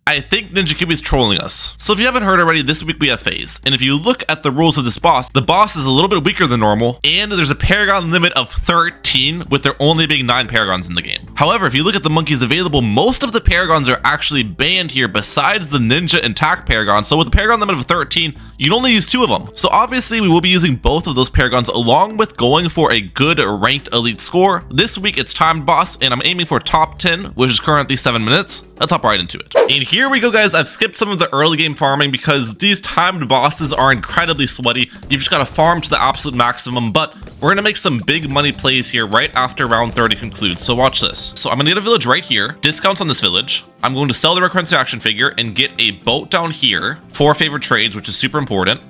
I think ninjakiwi is trolling us. So if you haven't heard already, this week we have phase. And if you look at the rules of this boss, the boss is a little bit weaker than normal, and there's a paragon limit of 13, with there only being 9 paragons in the game. However, if you look at the monkeys available, most of the paragons are actually banned here besides the ninja and tack paragon. So with the paragon limit of 13, you can only use 2 of them. So obviously we will be using both of those paragons along with going for a good ranked elite score. This week it's timed boss, and I'm aiming for top 10, which is currently 7 minutes. Let's hop right into it. And here we go, guys. I've skipped some of the early game farming because these timed bosses are incredibly sweaty. You've just got to farm to the absolute maximum, but we're gonna make some big money plays here right after round 30 concludes. So watch this. So I'm gonna get a village right here, discounts on this village. I'm going to sell the recurrency action figure and get a boat down here for favorite trades, which is super important.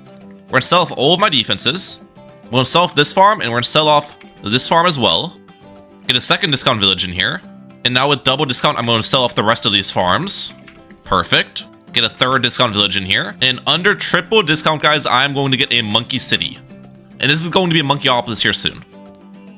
We're gonna sell off all of my defenses. We're gonna sell off this farm, and we're gonna sell off this farm as well. Get a second discount village in here. And now with double discount, I'm going to sell off the rest of these farms. Perfect. Get a third discount village in here. And under triple discount, guys, I'm going to get a monkey city. And this is going to be a monkeyopolis here soon.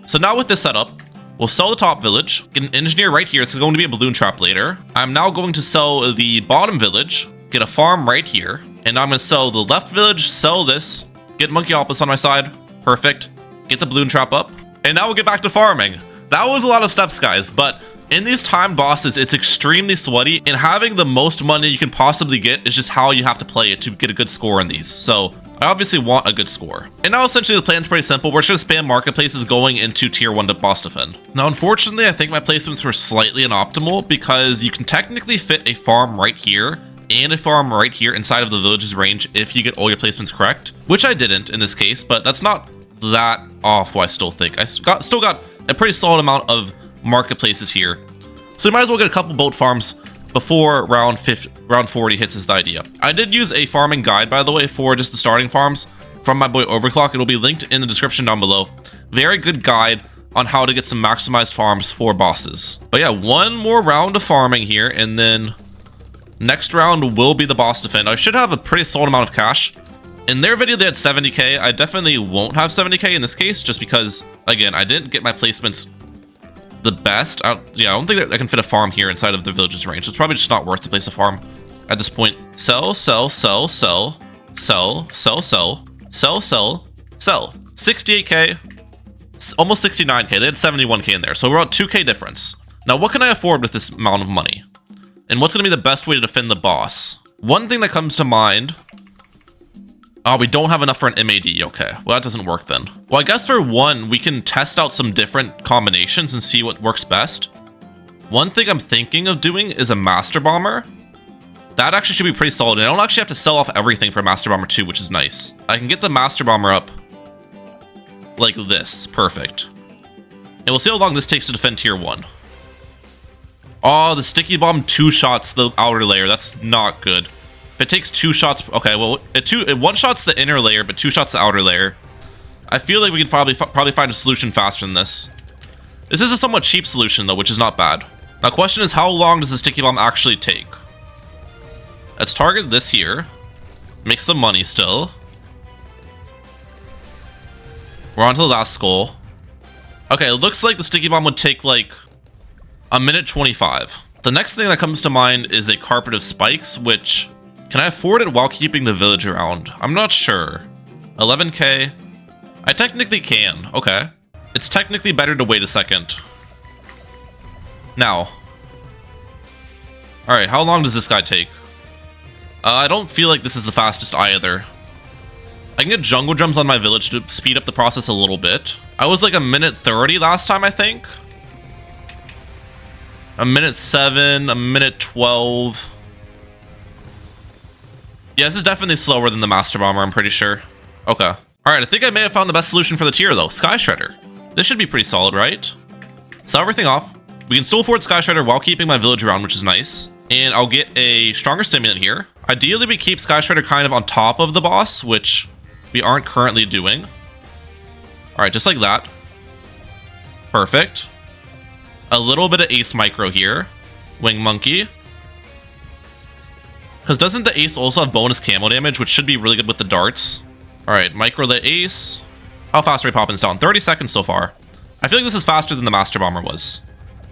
So now with this setup, we'll sell the top village, get an engineer right here. It's going to be a balloon trap later. I'm now going to sell the bottom village, get a farm right here. And I'm going to sell the left village, sell this, get monkeyopolis on my side. Perfect. Get the balloon trap up. And now we'll get back to farming. That was a lot of steps, guys, but in these timed bosses, it's extremely sweaty, and having the most money you can possibly get is just how you have to play it to get a good score in these. So I obviously want a good score. And now essentially the plan's pretty simple. We're just gonna spam marketplaces going into tier 1 to boss defend. Now, unfortunately, I think my placements were slightly inoptimal because you can technically fit a farm right here and a farm right here inside of the village's range if you get all your placements correct, which I didn't in this case, but that's not that awful, I still think. I still got a pretty solid amount of marketplaces here. So we might as well get a couple boat farms before round 40 hits is the idea. I did use a farming guide, by the way, for just the starting farms from my boy Overclock. It'll be linked in the description down below. Very good guide on how to get some maximized farms for bosses. But yeah, one more round of farming here, and then next round will be the boss defend. I should have a pretty solid amount of cash. In their video, they had 70k. I definitely won't have 70k in this case, just because, again, I didn't get my placements the best. I don't think that I can fit a farm here inside of the village's range. So it's probably just not worth to place a farm at this point. Sell, sell, sell, sell, sell, sell, sell, sell, sell, sell. 68k, almost 69k. They had 71k in there, so we're about 2k difference. Now, what can I afford with this amount of money? And what's going to be the best way to defend the boss? One thing that comes to mind... Oh, we don't have enough for an MAD. Okay, well, that doesn't work then. Well, I guess for one, we can test out some different combinations and see what works best. One thing I'm thinking of doing is a Master Bomber. That actually should be pretty solid, and I don't actually have to sell off everything for Master Bomber 2, which is nice. I can get the Master Bomber up like this. Perfect. And we'll see how long this takes to defend tier 1. Oh, the Sticky Bomb 2 shots the outer layer. That's not good. If it takes 2 shots, okay, well, it 1 shots the inner layer, but 2 shots the outer layer. I feel like we can probably find a solution faster than this. This is a somewhat cheap solution, though, which is not bad. Now, question is, how long does the Sticky Bomb actually take? Let's target this here. Make some money still. We're on to the last skull. Okay, it looks like the Sticky Bomb would take, like, a minute 25. The next thing that comes to mind is a Carpet of Spikes, which... Can I afford it while keeping the village around? I'm not sure. 11k. I technically can. Okay. It's technically better to wait a second. Now. Alright, how long does this guy take? I don't feel like this is the fastest either. I can get jungle drums on my village to speed up the process a little bit. I was like a minute 30 last time, I think. A minute 7, a minute 12. Yeah, this is definitely slower than the Master Bomber, I'm pretty sure. Okay. Alright, I think I may have found the best solution for the tier, though. Sky Shredder. This should be pretty solid, right? Sell everything off. We can still afford Sky Shredder while keeping my village around, which is nice. And I'll get a stronger stimulant here. Ideally, we keep Sky Shredder kind of on top of the boss, which we aren't currently doing. Alright, just like that. Perfect. A little bit of Ace Micro here. Wing Monkey. Because doesn't the Ace also have bonus camo damage, which should be really good with the darts? Alright, Micro the Ace. How fast are we popping this down? 30 seconds so far. I feel like this is faster than the Master Bomber was.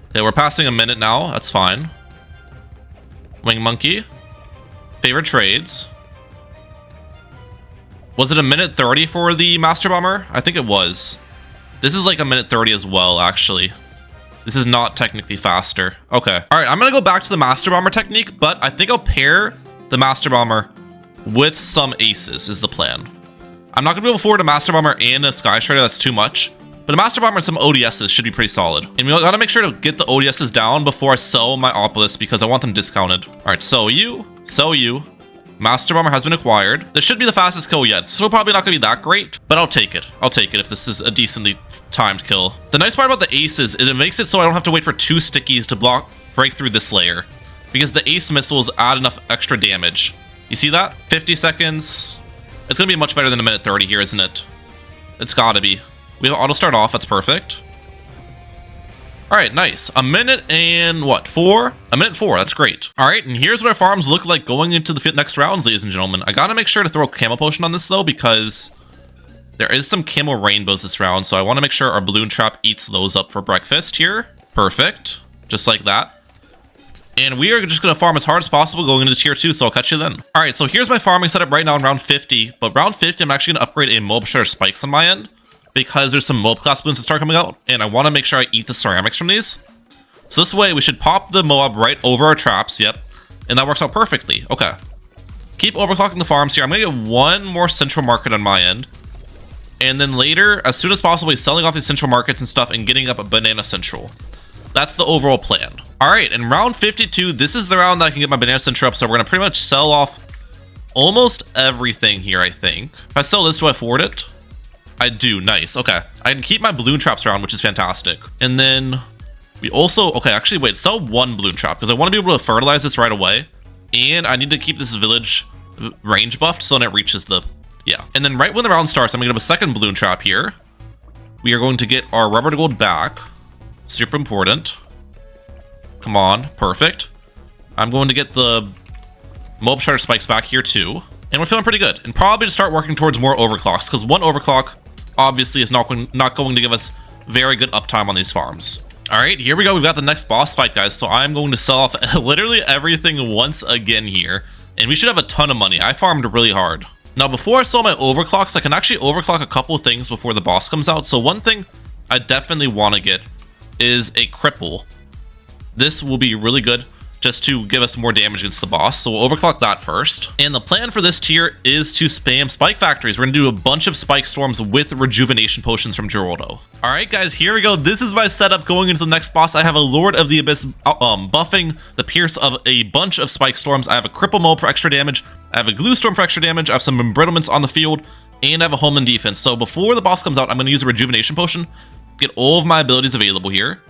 Okay, we're passing a minute now. That's fine. Wing Monkey. Favorite trades. Was it a minute 30 for the Master Bomber? I think it was. This is like a minute 30 as well, actually. This is not technically faster. Okay. All right, I'm going to go back to the Master Bomber technique, but I think I'll pair the Master Bomber with some aces is the plan. I'm not going to be able to afford a Master Bomber and a Sky Strider. That's too much. But a Master Bomber and some ODSs should be pretty solid. And we got to make sure to get the ODSs down before I sell my Obelisk because I want them discounted. All right, sell you. Master Bomber has been acquired. This should be the fastest kill yet, so probably not going to be that great, but I'll take it. I'll take it if this is a decently timed kill. The nice part about the aces is it makes it so I don't have to wait for 2 stickies to break through this layer, because the ace missiles add enough extra damage. You see that? 50 seconds. It's going to be much better than a minute 30 here, isn't it? It's got to be. We have auto start off. That's perfect. All right, nice. A minute and what? 4? A minute 4. That's great. All right, and here's what our farms look like going into the next rounds, ladies and gentlemen. I got to make sure to throw a camo potion on this, though, because there is some camo rainbows this round, so I want to make sure our balloon trap eats those up for breakfast here. Perfect. Just like that. And we are just going to farm as hard as possible going into tier 2, so I'll catch you then. All right, so here's my farming setup right now in round 50. But round 50, I'm actually going to upgrade a mob shredder spikes on my end, because there's some mob class balloons that start coming out, and I want to make sure I eat the ceramics from these. So this way, we should pop the Moab right over our traps, yep, and that works out perfectly. Okay. Keep overclocking the farms here. I'm going to get one more central market on my end, and then later, as soon as possible, selling off these central markets and stuff and getting up a Banana Central. That's the overall plan. All right, in round 52, this is the round that I can get my Banana Central up, so we're going to pretty much sell off almost everything here, I think. If I sell this, do I afford it? I do. Nice. Okay. I can keep my balloon traps around, which is fantastic. And then we also... Okay, actually, wait. Sell one balloon trap, because I want to be able to fertilize this right away. And I need to keep this village range buffed so when it reaches the... Yeah. And then right when the round starts, I'm going to have a second balloon trap here. We are going to get our rubber to gold back. Super important. Come on. Perfect. I'm going to get the mob shredder spikes back here, too. And we're feeling pretty good. And probably to start working towards more overclocks, because one overclock obviously is not going to give us very good uptime on these farms. All right, here we go. We've got the next boss fight, guys. So I'm going to sell off literally everything once again here. And we should have a ton of money. I farmed really hard. Now, before I sell my overclocks, I can actually overclock a couple of things before the boss comes out. So one thing I definitely want to get is a cripple. This will be really good just to give us more damage against the boss. So we'll overclock that first. And the plan for this tier is to spam spike factories. We're gonna do a bunch of spike storms with rejuvenation potions from Geraldo. All right, guys, here we go. This is my setup going into the next boss. I have a Lord of the Abyss buffing the pierce of a bunch of spike storms. I have a cripple mob for extra damage. I have a glue storm for extra damage. I have some embrittlements on the field, and I have a home in defense. So before the boss comes out, I'm gonna use a rejuvenation potion, get all of my abilities available here.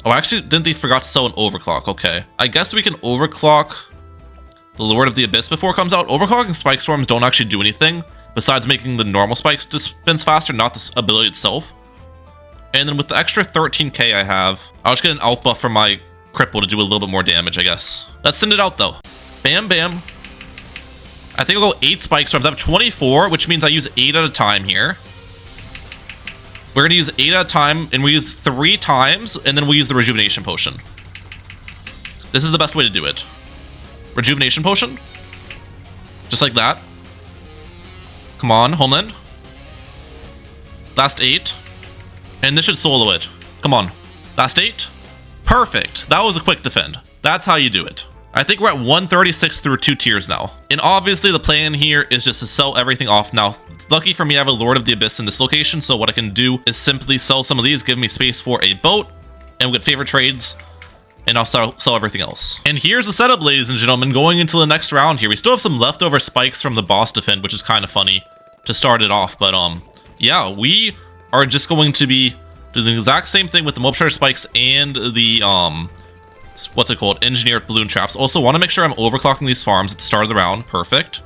Oh, actually, didn't they forgot to sell an overclock? Okay. I guess we can overclock the Lord of the Abyss before it comes out. Overclocking spike storms don't actually do anything besides making the normal spikes dispense faster, not the ability itself. And then with the extra 13k I have, I'll just get an out buff from my cripple to do a little bit more damage, I guess. Let's send it out, though. Bam, bam. I think I'll go 8 spike storms. I have 24, which means I use 8 at a time here. We're going to use 8 at a time, and we use 3 times, and then we use the rejuvenation potion. This is the best way to do it. Rejuvenation potion. Just like that. Come on, homeland. Last 8. And this should solo it. Come on. Last 8. Perfect. That was a quick defend. That's how you do it. I think we're at 136 through 2 tiers now. And obviously the plan here is just to sell everything off. Now, lucky for me, I have a Lord of the Abyss in this location, so what I can do is simply sell some of these, give me space for a boat, and we'll get favorite trades, and I'll sell everything else. And here's the setup, ladies and gentlemen, going into the next round here. We still have some leftover spikes from the boss defend, which is kind of funny to start it off, but yeah, we are just going to be doing the exact same thing with the mob shredder spikes and the what's it called, engineered balloon traps. Also want to make sure I'm overclocking these farms at the start of the round. Perfect.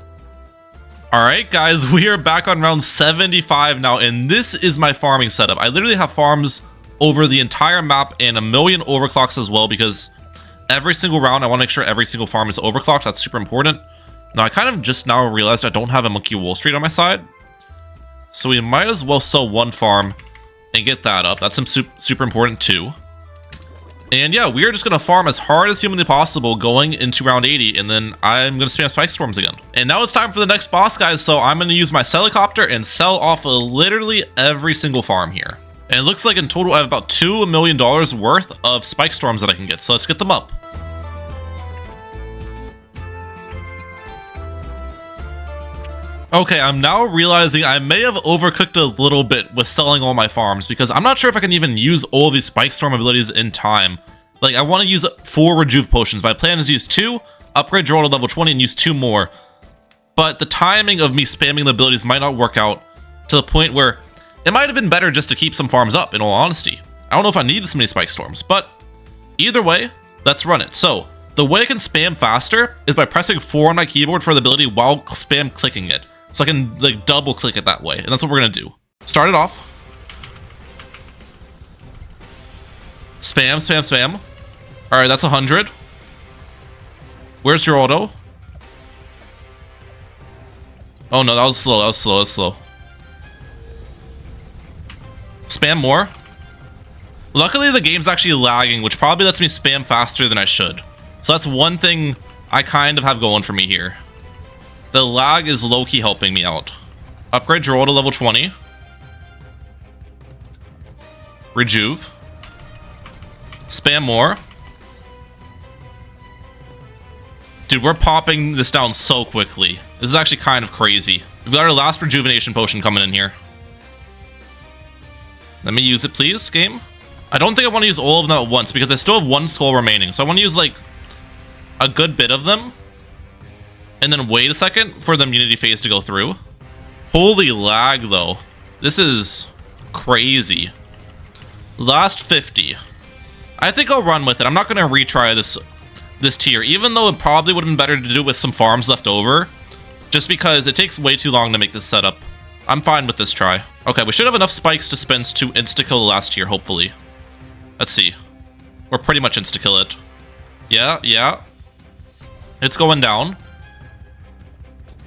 All right, guys, we are back on round 75 now, and this is my farming setup. I literally have farms over the entire map and a million overclocks as well, because every single round I want to make sure every single farm is overclocked. That's super important. Now I kind of just now realized I don't have a Monkey Wall Street on my side, so we might as well sell one farm and get that up. That's super important too. And yeah, we are just going to farm as hard as humanly possible going into round 80, and then I'm going to spam Spike Storms again. And now it's time for the next boss, guys, so I'm going to use my helicopter and sell off literally every single farm here. And it looks like in total I have about $2 million worth of Spike Storms that I can get, so let's get them up. Okay, I'm now realizing I may have overcooked a little bit with selling all my farms because I'm not sure if I can even use all of these Spike Storm abilities in time. Like, I want to use 4 Rejuve Potions. My plan is to use 2, upgrade Joel to level 20, and use 2 more. But the timing of me spamming the abilities might not work out to the point where it might have been better just to keep some farms up, in all honesty. I don't know if I need this many Spike Storms, but either way, let's run it. So, the way I can spam faster is by pressing 4 on my keyboard for the ability while spam clicking it. So I can like double click it that way, and that's what we're gonna do. Start it off. Spam, spam, spam. All right, that's 100. Where's your auto? Oh no, that was slow, that was slow, that was slow. Spam more. Luckily, the game's actually lagging, which probably lets me spam faster than I should. So that's one thing I kind of have going for me here. The lag is low-key helping me out. Upgrade Joel to level 20. Rejuve. Spam more. Dude, we're popping this down so quickly. This is actually kind of crazy. We've got our last Rejuvenation Potion coming in here. Let me use it, please, game. I don't think I want to use all of them at once because I still have 1 skull remaining. So I want to use, like, a good bit of them. And then wait a second for the immunity phase to go through. Holy lag, though. This is crazy. Last 50. I think I'll run with it. I'm not going to retry this tier, even though it probably would have been better to do it with some farms left over. Just because it takes way too long to make this setup. I'm fine with this try. Okay, we should have enough spikes dispense to insta-kill the last tier, hopefully. Let's see. We're pretty much insta-kill it. Yeah, yeah. It's going down.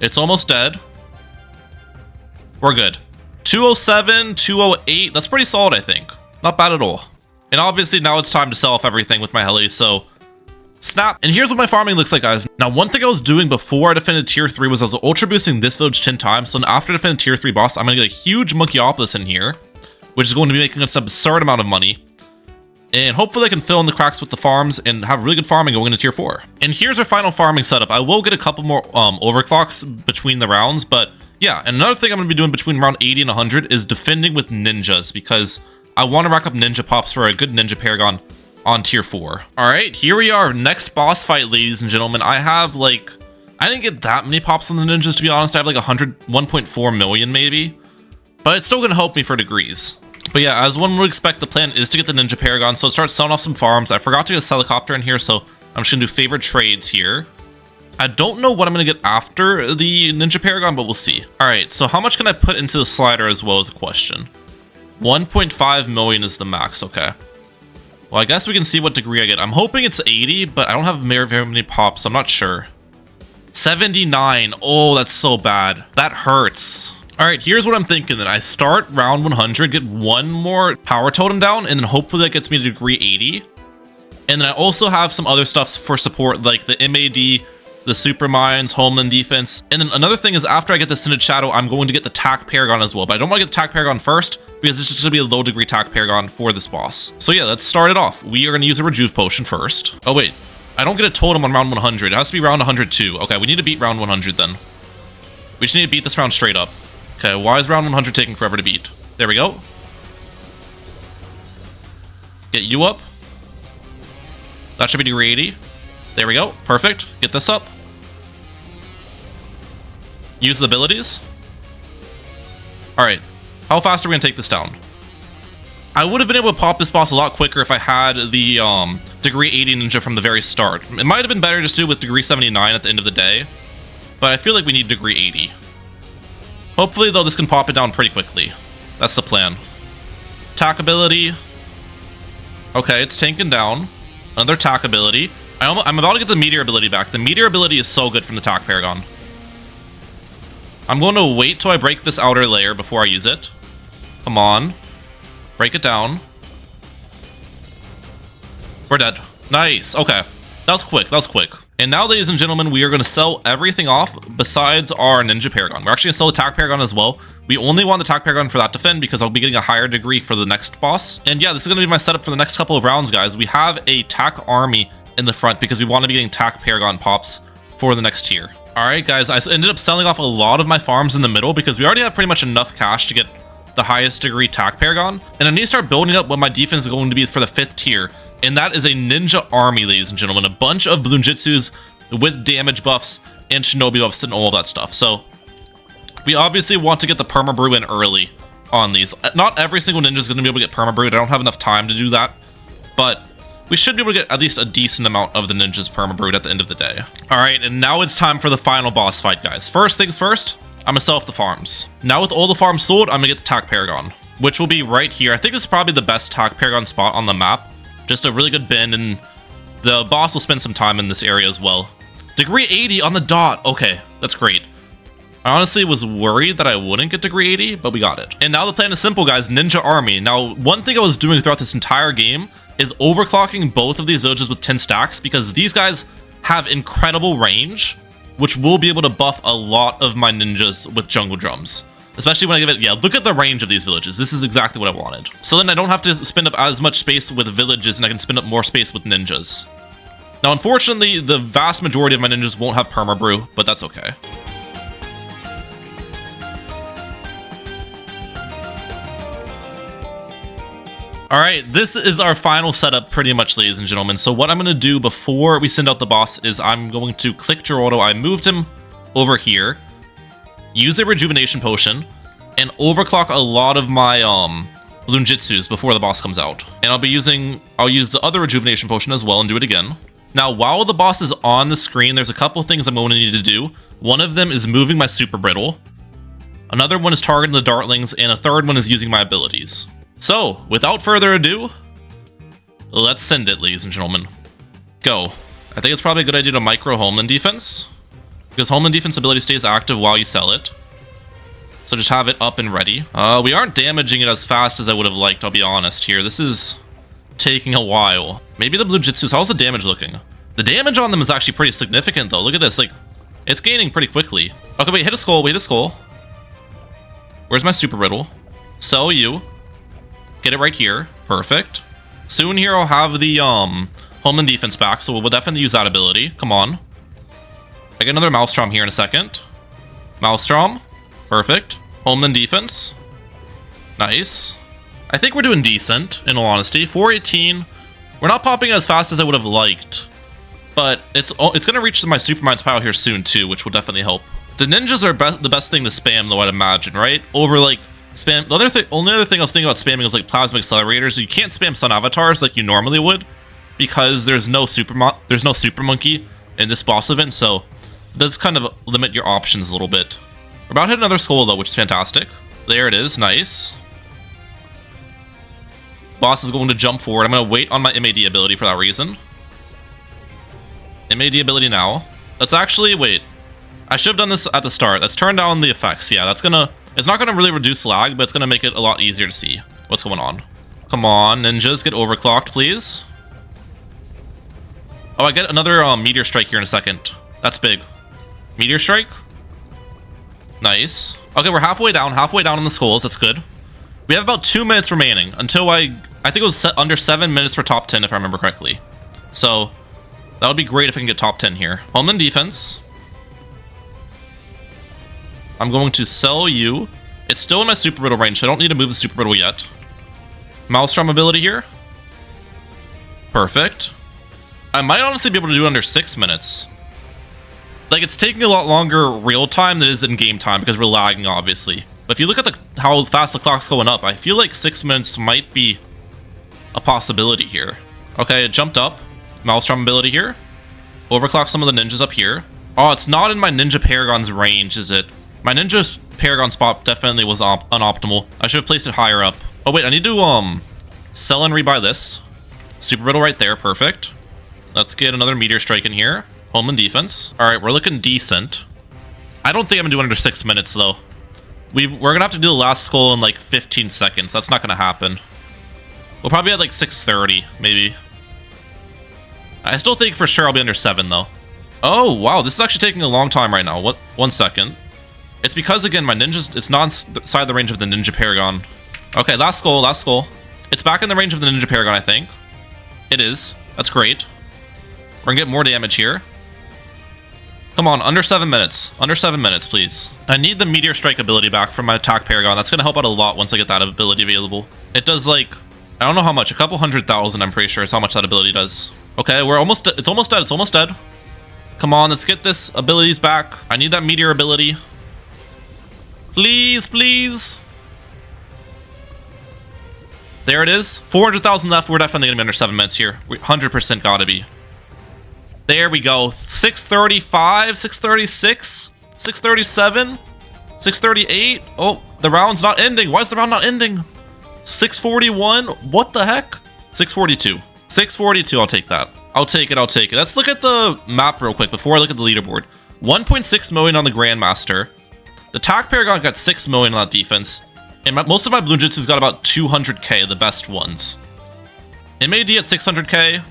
It's almost dead. We're good. 207, 208. That's pretty solid, I think. Not bad at all. And obviously now it's time to sell off everything with my heli, so snap. And here's what my farming looks like, guys. Now, one thing I was doing before I defended tier 3 was I was ultra boosting this village 10 times. So after defending tier 3 boss, I'm going to get a huge Monkeyopolis in here, which is going to be making us an absurd amount of money. And hopefully I can fill in the cracks with the farms and have really good farming going into tier 4. And here's our final farming setup. I will get a couple more overclocks between the rounds, but yeah. And another thing I'm going to be doing between round 80 and 100 is defending with ninjas, because I want to rack up ninja pops for a good ninja paragon on tier 4. All right, here we are. Next boss fight, ladies and gentlemen. I have like, I didn't get that many pops on the ninjas, to be honest. I have like 1.4 million maybe, but it's still going to help me for degrees. But yeah, as one would expect, the plan is to get the Ninja Paragon, so start selling off some farms. I forgot to get a helicopter in here, so I'm just going to do favorite trades here. I don't know what I'm going to get after the Ninja Paragon, but we'll see. Alright, so how much can I put into the slider as well as a question? 1.5 million is the max, okay. Well, I guess we can see what degree I get. I'm hoping it's 80, but I don't have very many pops, so I'm not sure. 79. Oh, that's so bad. That hurts. All right, here's what I'm thinking then. I start round 100, get 1 more power totem down, and then hopefully that gets me to degree 80. And then I also have some other stuff for support, like the MAD, the super mines, homeland defense. And then another thing is after I get the Synod Shadow, I'm going to get the tack paragon as well. But I don't want to get the tack paragon first because it's just going to be a low degree tack paragon for this boss. So yeah, let's start it off. We are going to use a Rejuve Potion first. Oh wait, I don't get a totem on round 100. It has to be round 102. Okay, we need to beat round 100 then. We just need to beat this round straight up. Okay, why is round 100 taking forever to beat? There we go. Get you up. That should be degree 80. There we go. Perfect. Get this up. Use the abilities. Alright. How fast are we going to take this down? I would have been able to pop this boss a lot quicker if I had the degree 80 ninja from the very start. It might have been better just to do it with degree 79 at the end of the day. But I feel like we need degree 80. Hopefully, though, this can pop it down pretty quickly. That's the plan. Tack ability. Okay, it's tanking down. Another tack ability. I'm about to get the meteor ability back. The meteor ability is so good from the tack paragon. I'm going to wait till I break this outer layer before I use it. Come on. Break it down. We're dead. Nice. Okay. That was quick. That was quick. And now, ladies and gentlemen, we are going to sell everything off besides our Ninja Paragon. We're actually going to sell the Tack Paragon as well. We only want the Tack Paragon for that defend because I'll be getting a higher degree for the next boss. And yeah, this is going to be my setup for the next couple of rounds, guys. We have a Tack army in the front because we want to be getting Tack Paragon pops for the next tier. All right, guys, I ended up selling off a lot of my farms in the middle because we already have pretty much enough cash to get the highest degree Tack Paragon. And I need to start building up what my defense is going to be for the 5th tier. And that is a ninja army, ladies and gentlemen. A bunch of Bloonjitsus with damage buffs and shinobi buffs and all of that stuff. So we obviously want to get the perma-brew in early on these. Not every single ninja is going to be able to get perma-brewed. I don't have enough time to do that. But we should be able to get at least a decent amount of the ninjas perma-brewed at the end of the day. All right, and now it's time for the final boss fight, guys. First things first, I'm going to sell off the farms. Now with all the farms sold, I'm going to get the Tack Paragon, which will be right here. I think this is probably the best Tack Paragon spot on the map. Just a really good bin, and the boss will spend some time in this area as well. Degree 80 on the dot. Okay, that's great. I honestly was worried that I wouldn't get degree 80, but we got it. And now the plan is simple, guys. Ninja Army. Now, one thing I was doing throughout this entire game is overclocking both of these villages with 10 stacks because these guys have incredible range, which will be able to buff a lot of my ninjas with jungle drums. Especially when I give it, yeah, look at the range of these villages. This is exactly what I wanted. So then I don't have to spend up as much space with villages and I can spend up more space with ninjas. Now, unfortunately, the vast majority of my ninjas won't have perma-brew, but that's okay. All right, this is our final setup pretty much, ladies and gentlemen. So what I'm going to do before we send out the boss is I'm going to click Geraldo. I moved him over here. Use a rejuvenation potion and overclock a lot of my Bloonjitsus before the boss comes out. And I'll use the other rejuvenation potion as well and do it again. Now, while the boss is on the screen, there's a couple things I'm going to need to do. One of them is moving my super brittle. Another one is targeting the dartlings, and a third one is using my abilities. So, without further ado, let's send it, ladies and gentlemen. Go. I think it's probably a good idea to micro Homeland Defense, because Homeland Defense ability stays active while you sell it. So just have it up and ready. We aren't damaging it as fast as I would have liked, I'll be honest here. This is taking a while. Maybe the Bloonjitsus, how's the damage looking? The damage on them is actually pretty significant though. Look at this, like, it's gaining pretty quickly. Okay, wait, hit a skull, wait a skull. Where's my super riddle? Sell you. Get it right here, perfect. Soon here I'll have the Homeland Defense back, so we'll definitely use that ability. Come on. I get another Maelstrom here in a second. Maelstrom, perfect. Homeland Defense, nice. I think we're doing decent, in all honesty. 418, we're not popping as fast as I would have liked, but it's gonna reach my Supermine's pile here soon too, which will definitely help. The ninjas are the best thing to spam though, I'd imagine, right? Over like spam. The only other thing I was thinking about spamming is like plasma accelerators. You can't spam sun avatars like you normally would because there's no super monkey in this boss event, so it does kind of limit your options a little bit. We're about to hit another skull though, which is fantastic. There it is, nice. Boss is going to jump forward. I'm going to wait on my MAD ability for that reason. MAD ability now. Let's actually, wait. I should have done this at the start. Let's turn down the effects. Yeah, it's not gonna really reduce lag, but it's gonna make it a lot easier to see what's going on. Come on, ninjas, get overclocked, please. Oh, I get another meteor strike here in a second. That's big. Meteor strike. Nice. Okay, we're halfway down on the skulls. That's good. We have about 2 minutes remaining until I think it was set under 7 minutes for top 10 if I remember correctly. So that would be great if I can get top 10 here. Homeland Defense. I'm going to sell you. It's still in my super brittle range, so I don't need to move the super brittle yet. Maelstrom ability here. Perfect. I might honestly be able to do it under 6 minutes. Like, it's taking a lot longer real time than it is in game time because we're lagging, obviously. But if you look at how fast the clock's going up, I feel like 6 minutes might be a possibility here. Okay, it jumped up. Maelstrom ability here. Overclock some of the ninjas up here. Oh, it's not in my Ninja Paragon's range, is it? My Ninja Paragon spot definitely was unoptimal. I should have placed it higher up. Oh wait, I need to sell and rebuy this. Super brittle right there, perfect. Let's get another meteor strike in here. Homeland Defense. All right, we're looking decent. I don't think I'm gonna do under 6 minutes though. We're gonna have to do the last skull in like 15 seconds. That's not gonna happen. We'll probably at like 6:30 maybe. I still think for sure I'll be under 7 though. Oh, wow, this is actually taking a long time right now. What? 1 second. It's because, again, my ninja's, it's not inside the range of the ninja paragon. Okay, last skull, last skull. It's back in the range of the ninja paragon, I think. It is. That's great. We're gonna get more damage here. Come on, under 7 minutes. Under 7 minutes, please. I need the meteor strike ability back from my attack paragon. That's gonna help out a lot once I get that ability available. It does, like, I don't know how much. A couple 100,000, I'm pretty sure, is how much that ability does. Okay, we're almost, it's almost dead. It's almost dead. Come on, let's get this abilities back. I need that meteor ability. Please, please. There it is. 400,000 left. We're definitely gonna be under 7 minutes here. We 100% gotta be. There we go. 635, 636, 637, 638. Oh, the round's not ending. Why is the round not ending? 641. What the heck? 642. 642. I'll take that. I'll take it. I'll take it. Let's look at the map real quick before I look at the leaderboard. 1.6 million on the Grandmaster. The Tack Paragon got 6 million on that defense. And most of my Bloon Jutsu's got about 200k, the best ones. MAD at 600k.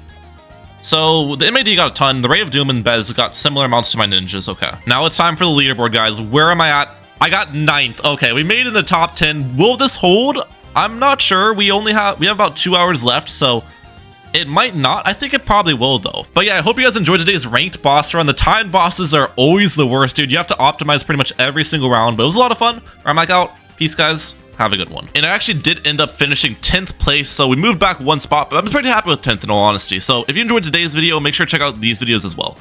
So the MAD got a ton. The Ray of Doom and Bez got similar amounts to my ninjas. Okay. Now it's time for the leaderboard, guys. Where am I at? I got 9th. Okay, we made it in the top 10. Will this hold? I'm not sure. We have about 2 hours left, so it might not. I think it probably will, though. But yeah, I hope you guys enjoyed today's ranked boss run. The timed bosses are always the worst, dude. You have to optimize pretty much every single round, but it was a lot of fun. I'm like out. Peace, guys. Have a good one. And I actually did end up finishing 10th place, so we moved back 1 spot, but I'm pretty happy with 10th in all honesty. So if you enjoyed today's video, make sure to check out these videos as well.